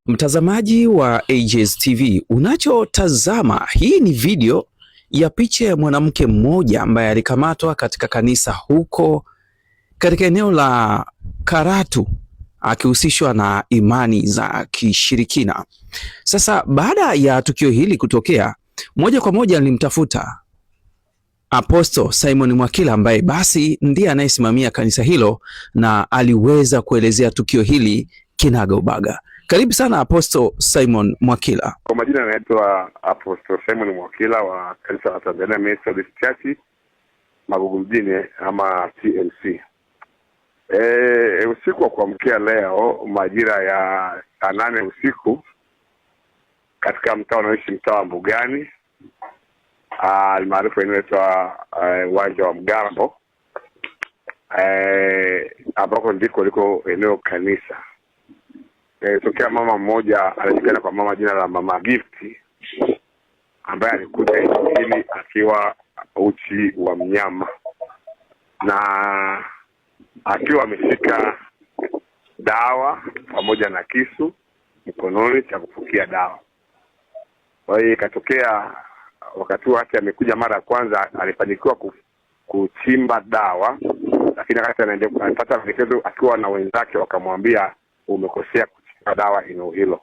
Mtazamaji wa AJS TV, unachotazama hii ni video ya picha ya mwanamke mmoja ambaye alikamatwa katika kanisa huko katika eneo la Karatu akihusishwa na imani za kishirikina. Sasa baada ya tukio hili kutokea, moja kwa moja nilimtafuta Apostle Simon Mwakila ambaye basi ndiye anayesimamia kanisa hilo na aliweza kuelezea tukio hili kinaga ubaga. Karibu sana Apostle Simon Mwakila. Kwa majina naitwa Apostle Simon Mwakila wa kanisa la Tanzania Methodist Church Magugu mjini ama TMC. Usiku wa kuamkia leo majira ya saa 8 usiku katika mtaa unaoishi mtaa wa Mbugani almaarufu inaitwa uwanja wa Mgambo, ambako ndiko liko eneo kanisa. Tokea mama mmoja anajulikana kwa mama jina la Mama Gift, ambaye alikuja hili akiwa uchi wa mnyama na akiwa ameshika dawa pamoja na kisu mkononi cha kufukia dawa. Kwa hiyo ikatokea wakati wake amekuja mara ya kwanza alifanikiwa kuchimba dawa, lakini wakati anapata maelekezo akiwa na wenzake wakamwambia umekosea kuchimba dawa eneo hilo,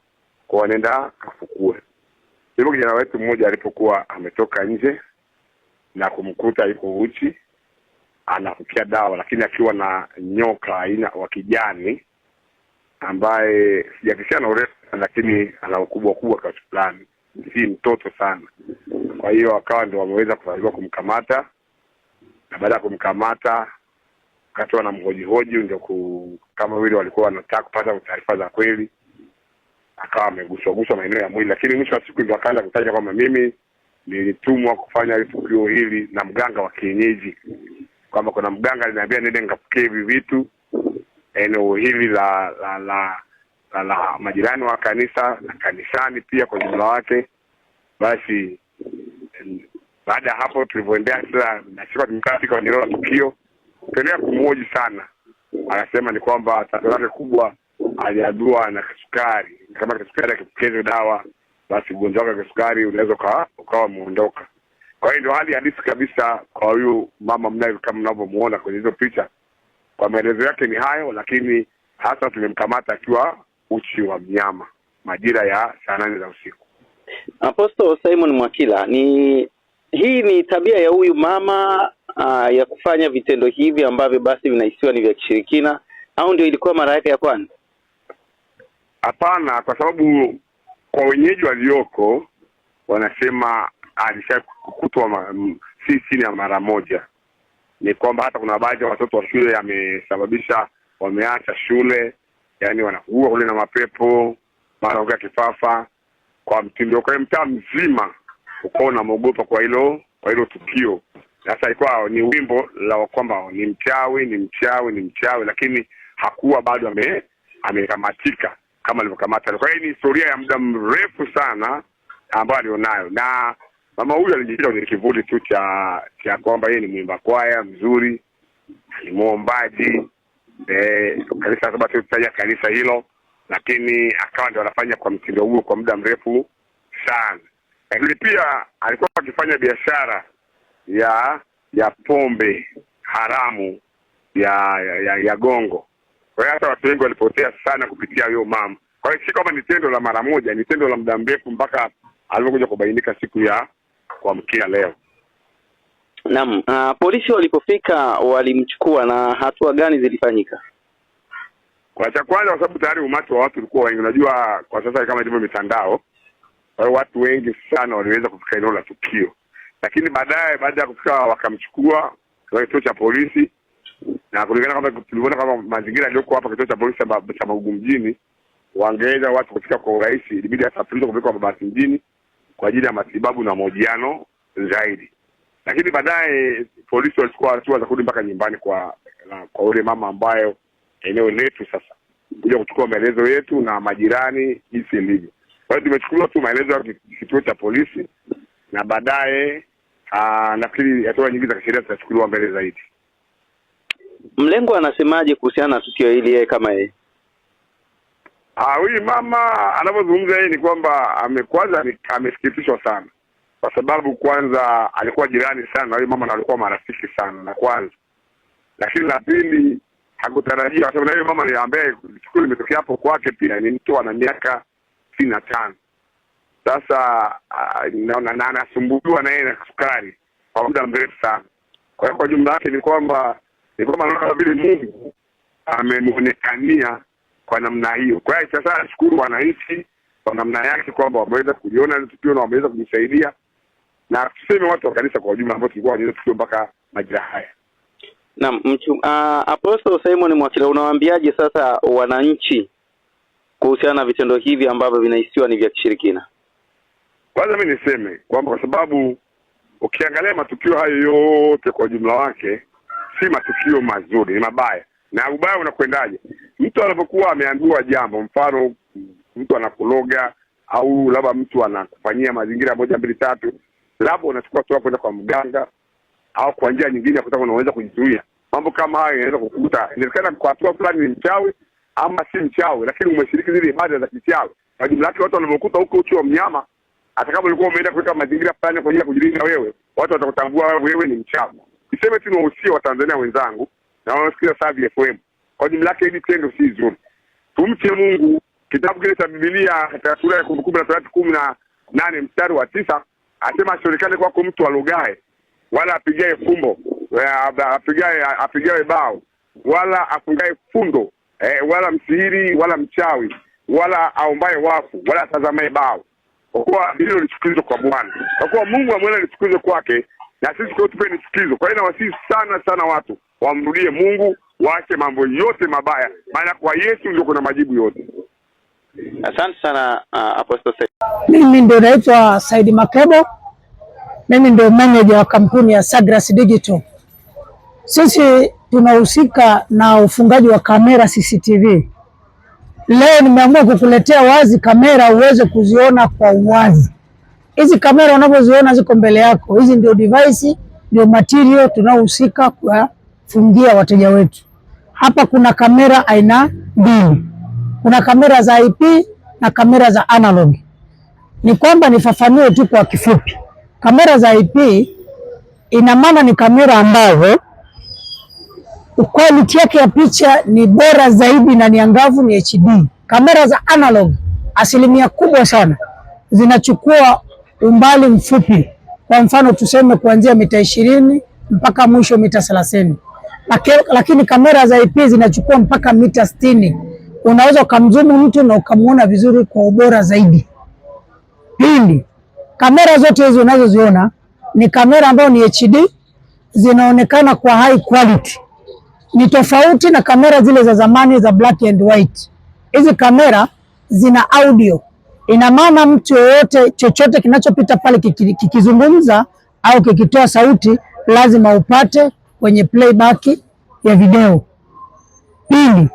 kwa nenda kafukue. Hivyo kijana wetu mmoja alipokuwa ametoka nje na kumkuta yuko uchi anafukia dawa, lakini akiwa na nyoka aina wa kijani ambaye sijakisia na urefu lakini ana ukubwa kwa fulani, si mtoto sana. Kwa hiyo akawa ndio wameweza kufanikiwa kumkamata, na baada ya kumkamata katoa na mhojihoji ndio kama vile walikuwa wanataka kupata taarifa za kweli, akawa ameguswa maeneo ya mwili, lakini mwisho wa siku ndio akaanza kutaja kwamba mimi nilitumwa kufanya tukio hili na mganga wa kienyeji, kwamba kuna mganga aliniambia nende ngafukie hivi vitu eneo hili la majirani wa kanisa na kanisani pia kwa jumla wake. Basi baada ya hapo tulivyoendea sasa na sisi tumekafika eneo la tukio, tuendelea kumhoji sana. Anasema ni kwamba tatizo lake kubwa aliadua na kisukari, kama kisukari akipokeza dawa basi ugonjwa wake wa kisukari unaweza ukawa muondoka. Kwa hiyo ndio hali halisi kabisa kwa huyu mama mnaye kama mnavyomuona kwenye hizo picha. Kwa maelezo yake ni hayo, lakini hasa tumemkamata akiwa uchi wa mnyama majira ya saa 8 za usiku. Apostle Simon Mwakila, hii ni tabia ya huyu mama ya kufanya vitendo hivi ambavyo basi vinahisiwa ni vya kishirikina, au ndio ilikuwa mara yake ya kwanza? Hapana, kwa sababu kwa wenyeji walioko wanasema alishakutwa si chini ya mara moja. Ni kwamba hata kuna baadhi ya watoto wa shule yamesababisha wameacha shule, yani wanakuwa kule na mapepo, mara ongea kifafa kwa mtindo. Kwa mtaa mzima uko na mogopa kwa hilo tukio. Sasa ilikuwa ni wimbo la kwamba ni mchawi, lakini hakuwa bado amekamatika kama alivyokamata. Kwa hiyo ni historia ya muda mrefu sana ambayo alionayo, na mama huyu alijipita kwenye kivuli tu cha kwamba yeye ni mwimba kwaya mzuri, ni muombaji kanisa sababu tutaja kanisa hilo, lakini akawa ndio anafanya kwa mtindo huo kwa muda mrefu sana. Lakini pia alikuwa akifanya biashara ya pombe haramu ya gongo. Kwa hiyo hata watu wengi walipotea sana kupitia hiyo mama. Kwa hiyo si kama ni tendo la mara moja, ni tendo la muda mrefu mpaka alipokuja kubainika siku ya kuamkia leo. Naam, polisi walipofika walimchukua na hatua gani zilifanyika? Kwa cha kwanza, kwa sababu tayari umati wa watu ulikuwa wengi, unajua kwa sasa kama ndivyo mitandao, kwa hiyo watu wengi sana waliweza kufika eneo la tukio. Lakini baada ya kufika wakamchukua kwa kituo cha polisi, na kulingana kama tuliona kama mazingira yaliyoko hapa kituo cha polisi cha Magugu mjini, wangeweza watu kufika kwa urahisi, ilibidi asafirishwe kupelekwa mabasi mjini kwa ajili ya matibabu na mahojiano zaidi. lakini baadaye polisi walichukua hatua za kurudi mpaka nyumbani kwa yule mama ambayo eneo letu sasa kuja kuchukua maelezo yetu na majirani jinsi ilivyo. Kwa hiyo tumechukua tu maelezo ya kituo cha polisi na baadaye nafikiri hatua nyingine za kisheria zitachukuliwa mbele zaidi. Mlengo anasemaje kuhusiana na tukio hili yeye kama yeye? Huyu mama anapozungumza yeye ni kwamba amesikitishwa sana. Kwa sababu kwanza alikuwa jirani sana na huyu mama na alikuwa marafiki sana na kwanza. Lakini la pili hakutarajia kwa sababu na huyu mama ni ambaye tukio limetokea hapo kwake pia ni mtu ana miaka 65. Sasa naona anasumbuliwa na yeye na sukari kwa muda mrefu sana. Kwa hiyo kwa jumla yake ni kwamba naona vile Mungu amemuonekania kwa namna hiyo. Kwa hiyo sasa nashukuru wananchi kwa namna yake kwamba wameweza kuliona ile tukio na wameweza kujisaidia. Na tuseme watu wa kanisa kwa ujumla ambao tulikuwa wanaweza tukio mpaka majira haya. Naam, Apostle Simon Mwakila, unawaambiaje sasa wananchi kuhusiana na vitendo hivi ambavyo vinahisiwa ni vya kishirikina? Kwanza mimi niseme kwamba kwa sababu ukiangalia matukio hayo yote kwa ujumla wake si matukio mazuri, ni mabaya. Na ubaya unakwendaje? Mtu anapokuwa ameambiwa jambo, mfano mtu anakuloga au labda mtu anakufanyia mazingira 1 2 3, labda unachukua hatua kwenda kwa mganga au kwa njia nyingine kutaka unaweza kujizuia. Mambo kama hayo yanaweza kukuta. Inawezekana kwa hatua fulani ni mchawi ama si mchawi, lakini umeshiriki zile ibada za kichawi. Kwa jumla yake watu wanapokuta huko uchi wa mnyama, hata kama ulikuwa umeenda kuweka mazingira fulani kwa ajili ya kujilinda wewe, watu watakutambua wewe ni mchawi. Niseme tu niwahusie wa Tanzania wenzangu na wanaosikia Savi FM. Kwa jumla yake hili tendo si zuri. Tumche Mungu. Kitabu kile cha Biblia katika sura ya Kumbukumbu la Torati 18 mstari wa 9 asema asionekane kwako mtu alogae wala apigae fumbo, apigae bao, wala afungae fundo, wala msihiri, wala mchawi, wala aombaye wafu, wala atazamae bao. Kwa kuwa hilo ni chukizo kwa Bwana. Kwa kuwa Mungu ameona ni chukizo kwake na sisi kwa tupe ni chukizo. Kwa hiyo nawasihi sana watu wamrudie Mungu, waache mambo yote mabaya. Maana kwa Yesu ndio kuna majibu yote. Asante sana Apostle Said. Mimi ndio naitwa Said Makebo. Mimi ndio manager wa kampuni ya Sagras Digital. Sisi tunahusika na ufungaji wa kamera CCTV. Leo nimeamua kukuletea wazi kamera uweze kuziona kwa uwazi. Hizi kamera unapoziona ziko mbele yako. Hizi ndio device, ndio material tunaohusika kufungia wateja wetu. Hapa kuna kamera aina mbili. Kuna kamera za IP na kamera za analog. Ni kwamba nifafanue tu kwa kifupi. Kamera za IP ina maana ni kamera ambazo quality yake ya picha ni bora zaidi na ni angavu, ni HD. Kamera za analog asilimia kubwa sana zinachukua umbali mfupi. Kwa mfano tuseme kuanzia mita 20 mpaka mwisho mita 30. Lakini kamera za IP zinachukua mpaka mita 60. Unaweza ukamzumu mtu na ukamuona vizuri kwa ubora zaidi. Pili, kamera zote hizo unazoziona ni kamera ambazo ni HD, zinaonekana kwa high quality. Ni tofauti na kamera zile za zamani za black and white. Hizi kamera zina audio. Ina maana mtu yoyote chochote kinachopita pale kikizungumza au kikitoa sauti lazima upate kwenye playback ya video. Pili,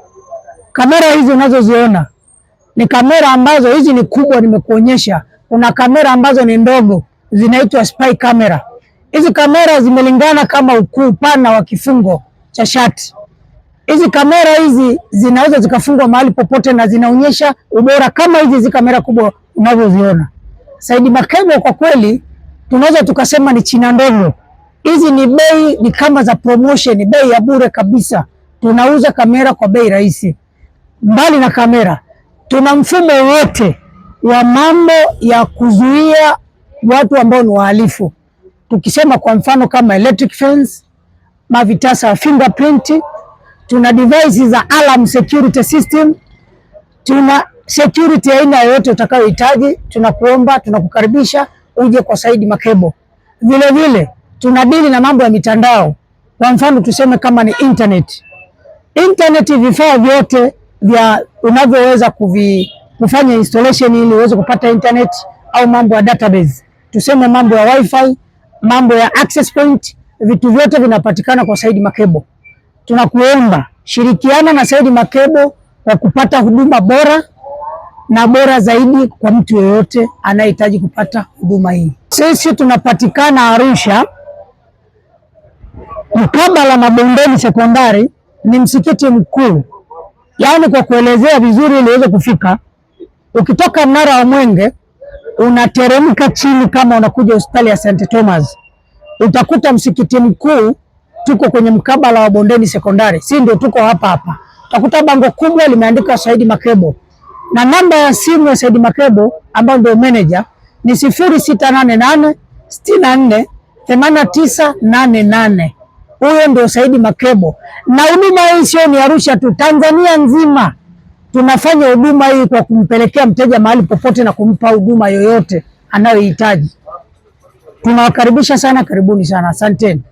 kamera hizi unazoziona ni kamera ambazo hizi ni kubwa, nimekuonyesha. Kuna kamera ambazo ni ndogo zinaitwa spy camera. Hizi kamera zimelingana kama ukuu pana wa kifungo cha shati. Hizi kamera hizi zinaweza zikafungwa mahali popote na zinaonyesha ubora kama hizi kamera kubwa unavyoziona. Said Makebo, kwa kweli tunaweza tukasema ni china ndogo. Hizi ni bei, ni kama za promotion, bei ya bure kabisa. Tunauza kamera kwa bei rahisi. Mbali na kamera, tuna mfumo wote wa mambo ya kuzuia watu ambao ni wahalifu. Tukisema kwa mfano kama electric fence, mavitasa ya fingerprint, tuna devices za alarm security system, tuna security aina yoyote utakayohitaji. Tunakuomba, tunakukaribisha uje kwa Said Makebo. Vile vile tunadili na mambo ya mitandao. Kwa mfano tuseme kama ni internet, vifaa vyote vya unavyoweza kufanya installation ili uweze kupata internet au mambo ya database. Tuseme mambo ya wifi mambo ya access point, vitu vyote vinapatikana kwa Said Makebo. Tunakuomba shirikiana na Said Makebo kwa kupata huduma bora na bora zaidi kwa mtu yeyote anayehitaji kupata huduma hii. Sisi tunapatikana Arusha, mkabala na Bondeni Sekondari, ni msikiti mkuu. Yaani kwa kuelezea vizuri ili uweze kufika, ukitoka mnara wa Mwenge unateremka chini kama unakuja hospitali ya St. Thomas, utakuta msikiti mkuu. Tuko kwenye mkabala wa Bondeni Sekondari, si ndio? Tuko hapa hapa, utakuta bango kubwa limeandikwa Said Makebo, na namba ya simu ya Said Makebo ambayo ndio manager ni 0688 64 8988. Huyo ndio Said Makebo, na huduma hii sio ni Arusha tu, Tanzania nzima tunafanya huduma hii kwa kumpelekea mteja mahali popote na kumpa huduma yoyote anayohitaji. Tunawakaribisha sana, karibuni sana, asanteni.